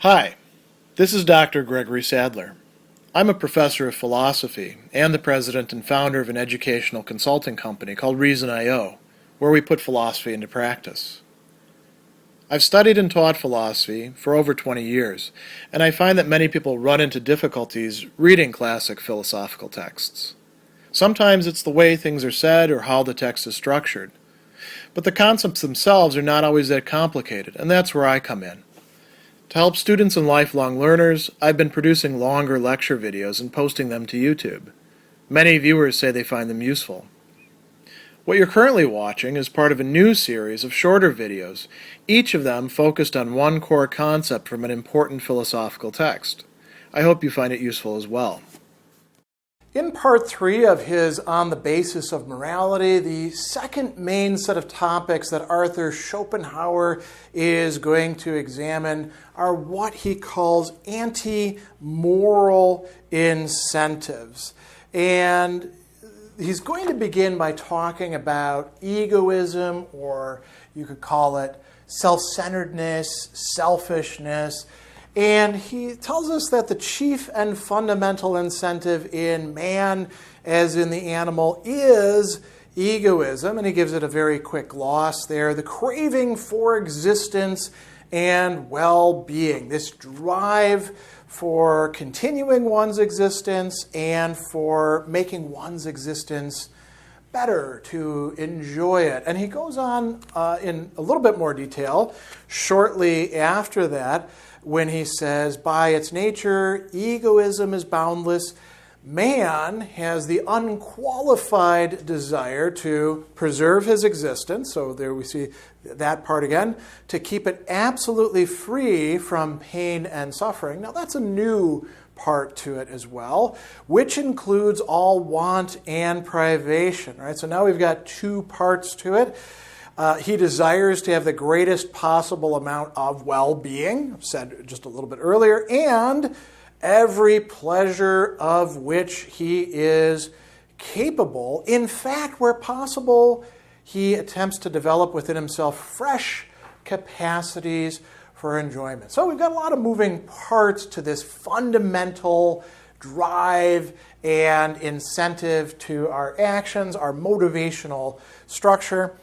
Hi, this is Dr. Gregory Sadler. I'm a professor of philosophy and the president and founder of an educational consulting company called Reason.io, where we put philosophy into practice. I've studied and taught philosophy for over 20 years, and I find that many people run into difficulties reading classic philosophical texts. Sometimes it's the way things are said or how the text is structured. But the concepts themselves are not always that complicated, and that's where I come in. To help students and lifelong learners, I've been producing longer lecture videos and posting them to YouTube. Many viewers say they find them useful. What you're currently watching is part of a new series of shorter videos, each of them focused on one core concept from an important philosophical text. I hope you find it useful as well. In part 3 of his On the Basis of Morality, the second main set of topics that Arthur Schopenhauer is going to examine are what he calls anti-moral incentives. And he's going to begin by talking about egoism, or you could call it self-centeredness, selfishness. And he tells us that the chief and fundamental incentive in man, as in the animal, is egoism. And he gives it a very quick gloss there. The craving for existence and well-being. This drive for continuing one's existence and for making one's existence better, to enjoy it. And he goes on in a little bit more detail shortly after that, when he says, by its nature, egoism is boundless. Man has the unqualified desire to preserve his existence, so there we see that part again, to keep it absolutely free from pain and suffering. Now that's a new part to it as well, which includes all want and privation. Right? So now we've got two parts to it. He desires to have the greatest possible amount of well-being, said just a little bit earlier, and every pleasure of which he is capable. In fact, where possible, he attempts to develop within himself fresh capacities for enjoyment. So we've got a lot of moving parts to this fundamental drive and incentive to our actions, our motivational structure.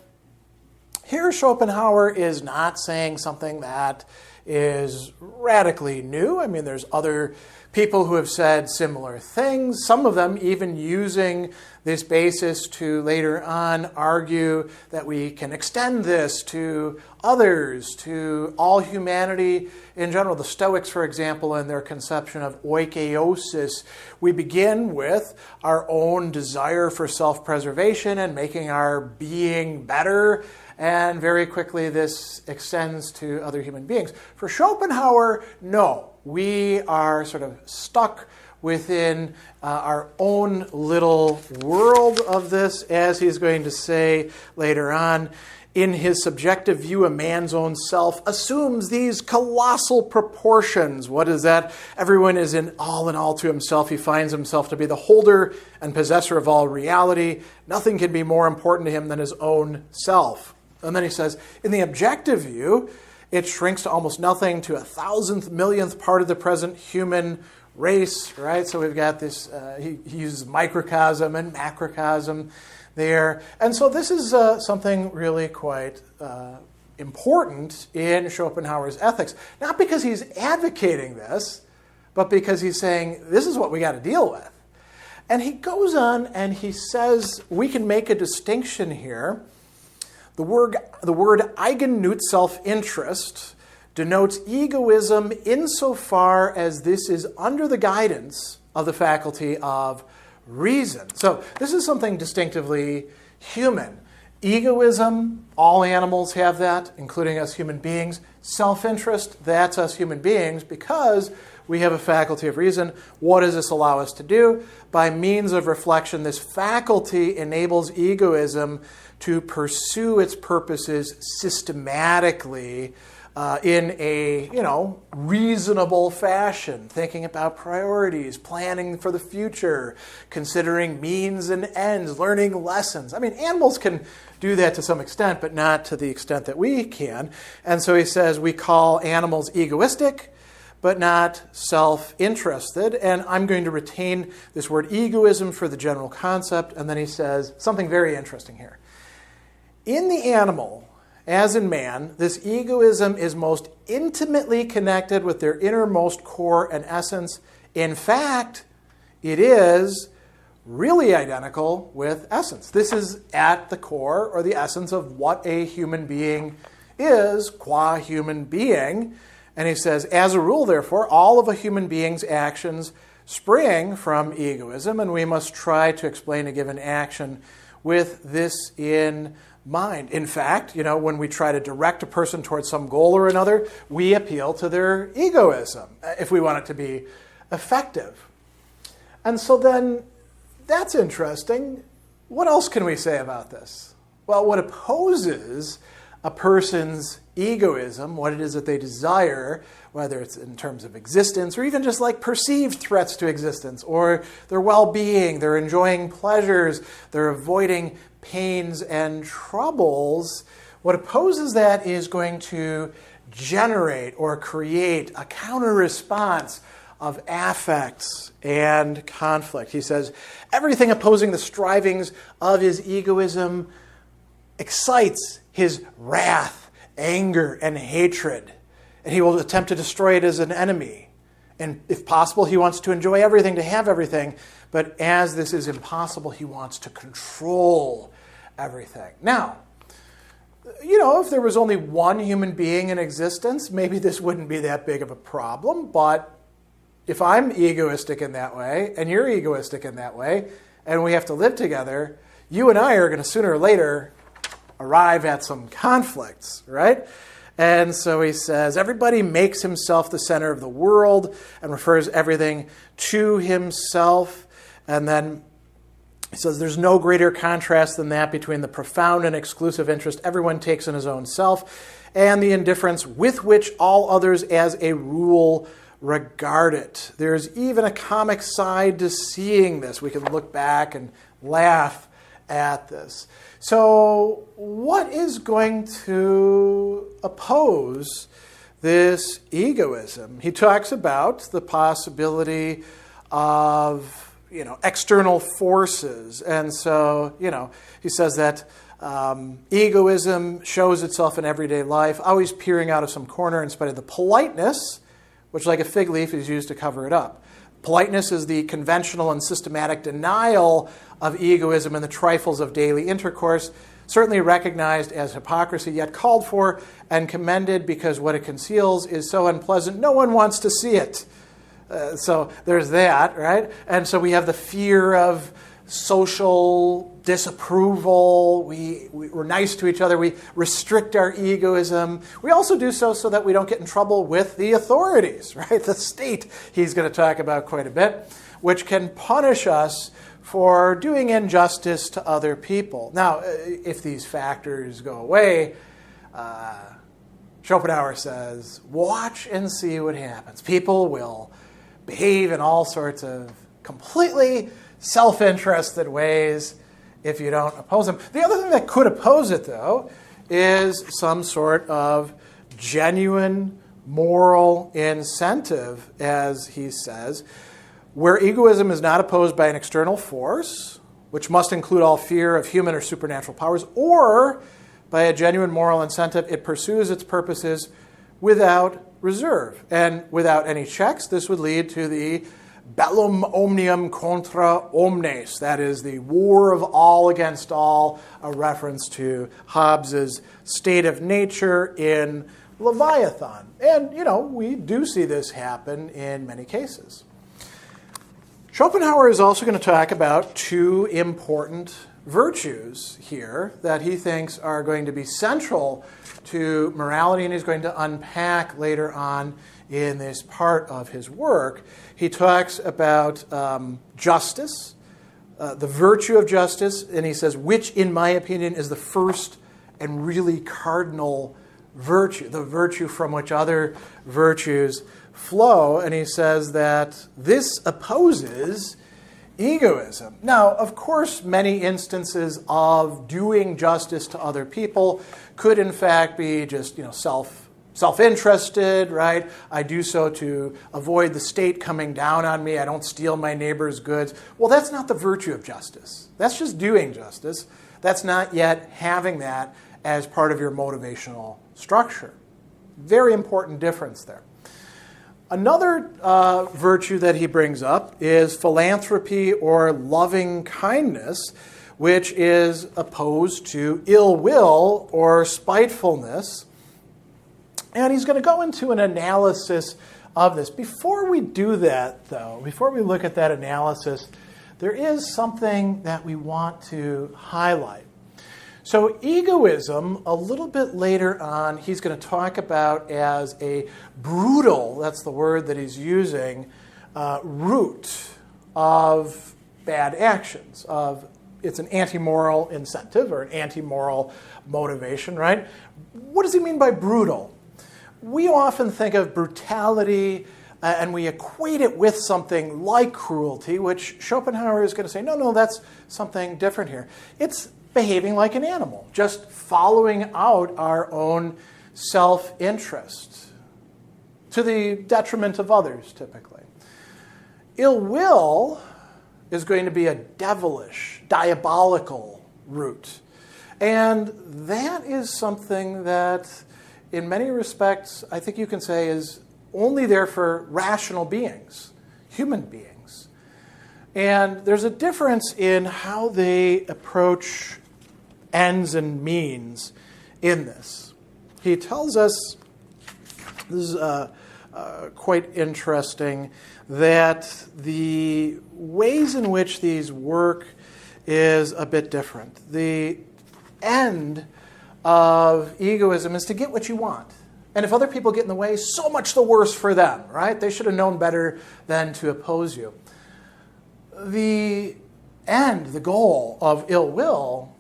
Here, Schopenhauer is not saying something that is radically new. I mean, there's other people who have said similar things, some of them even using this basis to later on argue that we can extend this to others, to all humanity in general. The Stoics, for example, in their conception of oikeiosis, we begin with our own desire for self-preservation and making our being better. And very quickly, this extends to other human beings. For Schopenhauer, no. We are sort of stuck within our own little world of this, as he's going to say later on. In his subjective view, a man's own self assumes these colossal proportions. What is that? Everyone is in all to himself. He finds himself to be the holder and possessor of all reality. Nothing can be more important to him than his own self. And then he says, in the objective view, it shrinks to almost nothing, to a thousandth, millionth part of the present human race, right? So we've got this, he uses microcosm and macrocosm there. And so this is something really quite important in Schopenhauer's ethics. Not because he's advocating this, but because he's saying, this is what we got to deal with. And he goes on and he says, we can make a distinction here. The word eigennütz, self-interest, denotes egoism insofar as this is under the guidance of the faculty of reason. So this is something distinctively human. Egoism, all animals have that, including us human beings. Self-interest, that's us human beings, because we have a faculty of reason. What does this allow us to do? By means of reflection, this faculty enables egoism to pursue its purposes systematically in a reasonable fashion, thinking about priorities, planning for the future, considering means and ends, learning lessons. I mean, animals can do that to some extent, but not to the extent that we can. And so he says we call animals egoistic, but not self-interested. And I'm going to retain this word egoism for the general concept. And then he says something very interesting here. In the animal, as in man, this egoism is most intimately connected with their innermost core and essence. In fact, it is really identical with essence. This is at the core or the essence of what a human being is, qua human being. And he says, as a rule, therefore, all of a human being's actions spring from egoism, and we must try to explain a given action with this in mind. In fact, when we try to direct a person towards some goal or another, we appeal to their egoism if we want it to be effective. And so then, that's interesting. What else can we say about this? Well, what opposes a person's egoism, what it is that they desire, whether it's in terms of existence or even just like perceived threats to existence or their well-being, they're enjoying pleasures, they're avoiding pains and troubles, what opposes that is going to generate or create a counter-response of affects and conflict. He says, everything opposing the strivings of his egoism excites his wrath, anger, and hatred. And he will attempt to destroy it as an enemy. And if possible, he wants to enjoy everything, to have everything. But as this is impossible, he wants to control everything. Now, if there was only one human being in existence, maybe this wouldn't be that big of a problem. But if I'm egoistic in that way, and you're egoistic in that way, and we have to live together, you and I are going to sooner or later arrive at some conflicts, right? And so he says, everybody makes himself the center of the world and refers everything to himself. And then he says, there's no greater contrast than that between the profound and exclusive interest everyone takes in his own self and the indifference with which all others as a rule regard it. There's even a comic side to seeing this. We can look back and laugh at this. So what is going to oppose this egoism? He talks about the possibility of, external forces. And so, he says that egoism shows itself in everyday life, always peering out of some corner in spite of the politeness, which like a fig leaf is used to cover it up. Politeness is the conventional and systematic denial of egoism and the trifles of daily intercourse, certainly recognized as hypocrisy, yet called for and commended because what it conceals is so unpleasant, no one wants to see it. So there's that, right? And so we have the fear of social disapproval. We're nice to each other. We restrict our egoism. We also do so that we don't get in trouble with the authorities, right? The state, he's going to talk about quite a bit, which can punish us for doing injustice to other people. Now, if these factors go away, Schopenhauer says, watch and see what happens. People will behave in all sorts of completely self-interested ways if you don't oppose them. The other thing that could oppose it, though, is some sort of genuine moral incentive, as he says, where egoism is not opposed by an external force, which must include all fear of human or supernatural powers, or by a genuine moral incentive, it pursues its purposes without reserve. And without any checks, this would lead to the bellum omnium contra omnes, that is the war of all against all, a reference to Hobbes's state of nature in Leviathan. And, we do see this happen in many cases. Schopenhauer is also going to talk about two important virtues here that he thinks are going to be central to morality, and he's going to unpack later on in this part of his work. He talks about justice, the virtue of justice, and he says, which, in my opinion, is the first and really cardinal virtue, the virtue from which other virtues flow. And he says that this opposes egoism. Now, of course, many instances of doing justice to other people could, in fact, be just, self-interested, right? I do so to avoid the state coming down on me. I don't steal my neighbor's goods. Well, that's not the virtue of justice. That's just doing justice. That's not yet having that as part of your motivational structure. Very important difference there. Another virtue that he brings up is philanthropy or loving kindness, which is opposed to ill will or spitefulness. And he's going to go into an analysis of this. Before we do that, though, before we look at that analysis, there is something that we want to highlight. So egoism, a little bit later on, he's going to talk about as a brutal, that's the word that he's using, root of bad actions. It's an antimoral incentive or an antimoral motivation, right? What does he mean by brutal? We often think of brutality and we equate it with something like cruelty, which Schopenhauer is going to say, no, that's something different here. It's behaving like an animal, just following out our own self-interest to the detriment of others, typically. Ill will is going to be a devilish, diabolical root. And that is something that, in many respects, I think you can say is only there for rational beings, human beings. And there's a difference in how they approach ends and means in this. He tells us, this is quite interesting, that the ways in which these work is a bit different. The end of egoism is to get what you want. And if other people get in the way, so much the worse for them, right? They should have known better than to oppose you. The end, the goal of ill will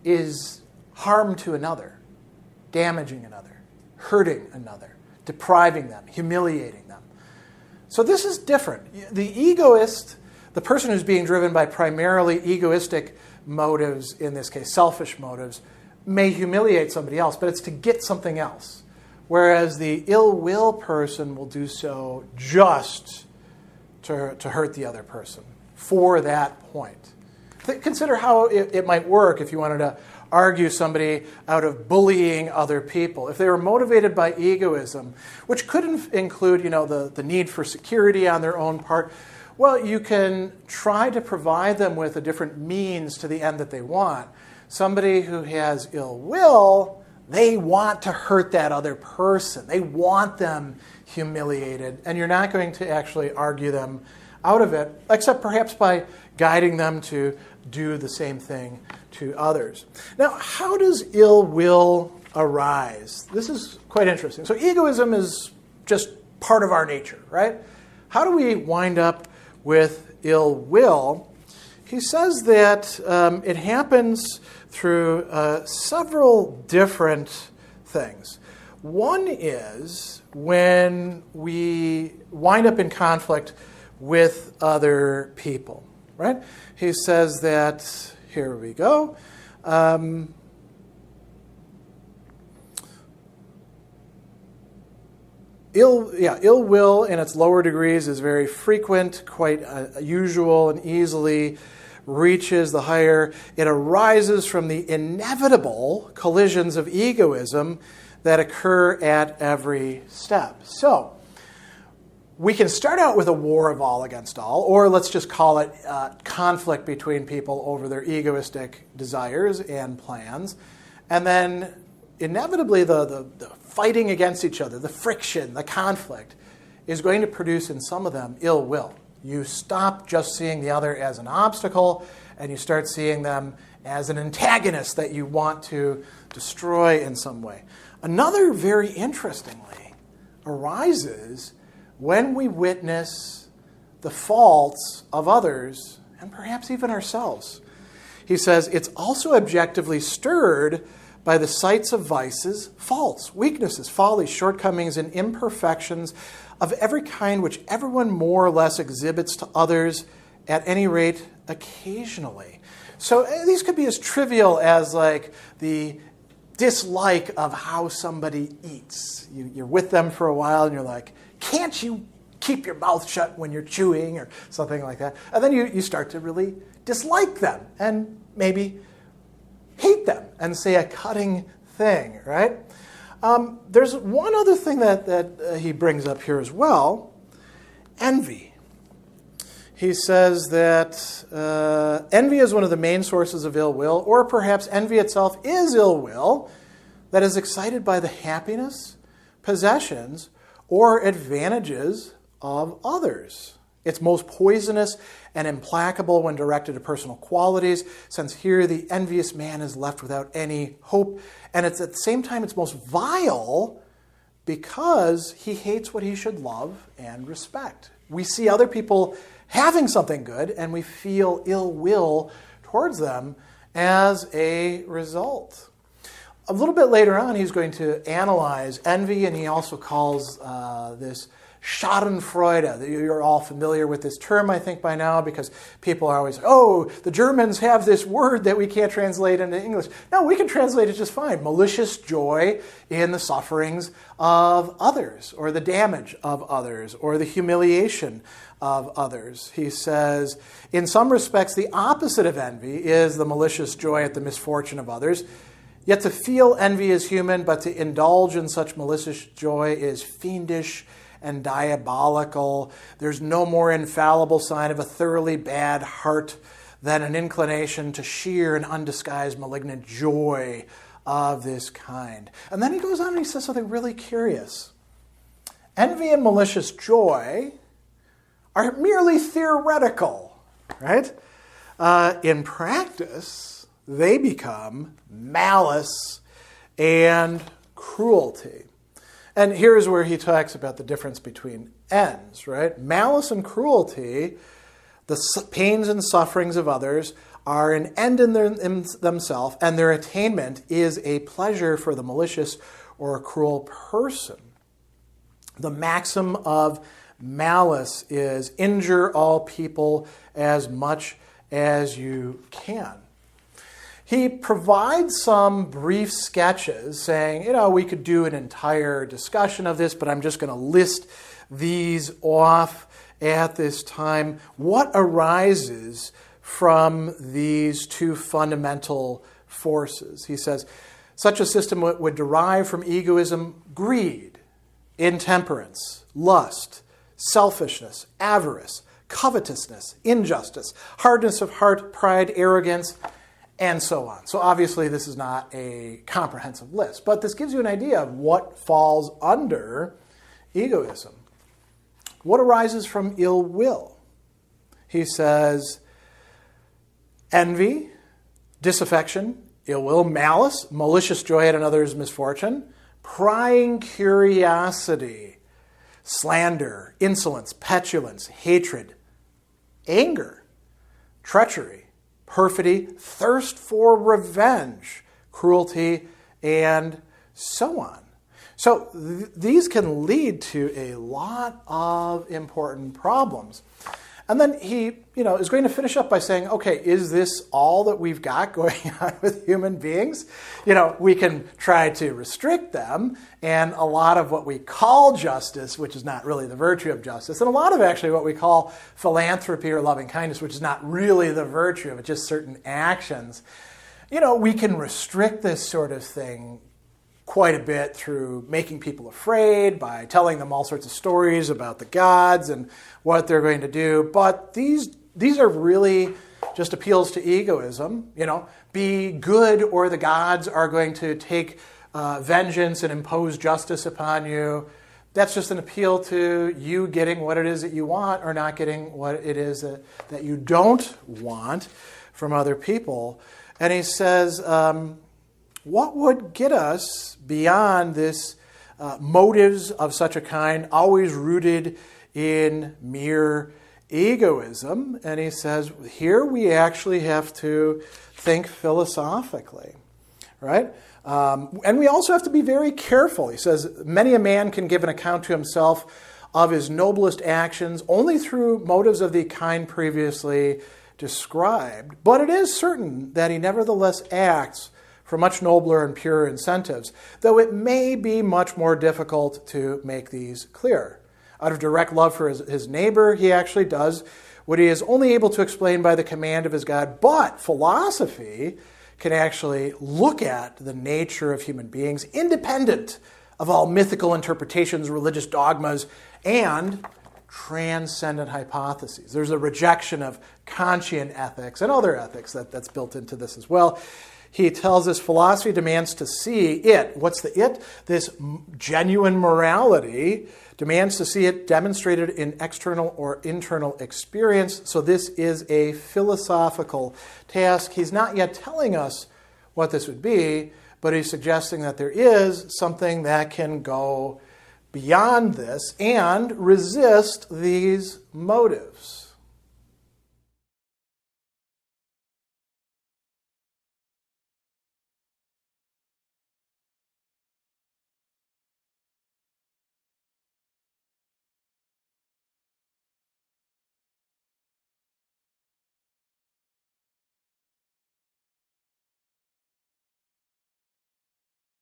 is harm to another, damaging another, hurting another, depriving them, humiliating them. So this is different. The egoist, the person who's being driven by primarily egoistic motives, in this case selfish motives, may humiliate somebody else, but it's to get something else. Whereas the ill will person will do so just to hurt the other person for that point. Consider how it might work if you wanted to argue somebody out of bullying other people. If they were motivated by egoism, which could include, the need for security on their own part, well, you can try to provide them with a different means to the end that they want. Somebody who has ill will, they want to hurt that other person. They want them humiliated, and you're not going to actually argue them out of it, except perhaps by guiding them to do the same thing to others. Now, how does ill will arise? This is quite interesting. So egoism is just part of our nature, right? How do we wind up with ill will? He says that it happens through several different things. One is when we wind up in conflict with other people, right? He says that, here we go, ill will in its lower degrees is very frequent, quite usual, and easily reaches the higher. It arises from the inevitable collisions of egoism that occur at every step. So, we can start out with a war of all against all, or let's just call it conflict between people over their egoistic desires and plans. And then inevitably the fighting against each other, the friction, the conflict, is going to produce in some of them ill will. You stop just seeing the other as an obstacle, and you start seeing them as an antagonist that you want to destroy in some way. Another, very interestingly, arises when we witness the faults of others, and perhaps even ourselves. He says, it's also objectively stirred by the sights of vices, faults, weaknesses, follies, shortcomings, and imperfections of every kind which everyone more or less exhibits to others, at any rate, occasionally. So these could be as trivial as like the dislike of how somebody eats. You're with them for a while and you're like, can't you keep your mouth shut when you're chewing or something like that? And then you start to really dislike them and maybe hate them and say a cutting thing, right? There's one other thing that he brings up here as well, envy. He says that envy is one of the main sources of ill will, or perhaps envy itself is ill will that is excited by the happiness, possessions, or advantages of others. It's most poisonous and implacable when directed to personal qualities, since here the envious man is left without any hope, and it's at the same time it's most vile because he hates what he should love and respect. We see other people having something good, and we feel ill will towards them as a result. A little bit later on, he's going to analyze envy, and he also calls this Schadenfreude. You're all familiar with this term, I think, by now, because people are always, oh, the Germans have this word that we can't translate into English. No, we can translate it just fine. Malicious joy in the sufferings of others, or the damage of others, or the humiliation of others. He says, in some respects, the opposite of envy is the malicious joy at the misfortune of others. Yet to feel envy is human, but to indulge in such malicious joy is fiendish and diabolical. There's no more infallible sign of a thoroughly bad heart than an inclination to sheer and undisguised malignant joy of this kind. And then he goes on and he says something really curious. Envy and malicious joy are merely theoretical, right? In practice, they become malice and cruelty. And here's where he talks about the difference between ends, right? Malice and cruelty, the pains and sufferings of others, are an end in themselves, and their attainment is a pleasure for the malicious or a cruel person. The maxim of malice is injure all people as much as you can. He provides some brief sketches saying, we could do an entire discussion of this, but I'm just going to list these off at this time. What arises from these two fundamental forces? He says, such a system would derive from egoism, greed, intemperance, lust, selfishness, avarice, covetousness, injustice, hardness of heart, pride, arrogance, and so on. So obviously this is not a comprehensive list, but this gives you an idea of what falls under egoism. What arises from ill will? He says envy, disaffection, ill will, malice, malicious joy at another's misfortune, prying curiosity, slander, insolence, petulance, hatred, anger, treachery, perfidy, thirst for revenge, cruelty, and so on. So these can lead to a lot of important problems. And then he, is going to finish up by saying, okay, is this all that we've got going on with human beings? We can try to restrict them, and a lot of what we call justice, which is not really the virtue of justice, and a lot of actually what we call philanthropy or loving kindness, which is not really the virtue of it, just certain actions. We can restrict this sort of thing quite a bit through making people afraid, by telling them all sorts of stories about the gods and what they're going to do. But these are really just appeals to egoism. Be good or the gods are going to take vengeance and impose justice upon you. That's just an appeal to you getting what it is that you want or not getting what it is that you don't want from other people. And he says, what would get us beyond this motives of such a kind, always rooted in mere egoism? And he says, here we actually have to think philosophically, right? And we also have to be very careful. He says, many a man can give an account to himself of his noblest actions only through motives of the kind previously described. But it is certain that he nevertheless acts for much nobler and purer incentives, though it may be much more difficult to make these clear. Out of direct love for his neighbor, he actually does what he is only able to explain by the command of his God. But philosophy can actually look at the nature of human beings independent of all mythical interpretations, religious dogmas, and transcendent hypotheses. There's a rejection of Kantian ethics and other ethics that's built into this as well. He tells us philosophy demands to see it. What's the it? This genuine morality demands to see it demonstrated in external or internal experience. So this is a philosophical task. He's not yet telling us what this would be, but he's suggesting that there is something that can go beyond this and resist these motives.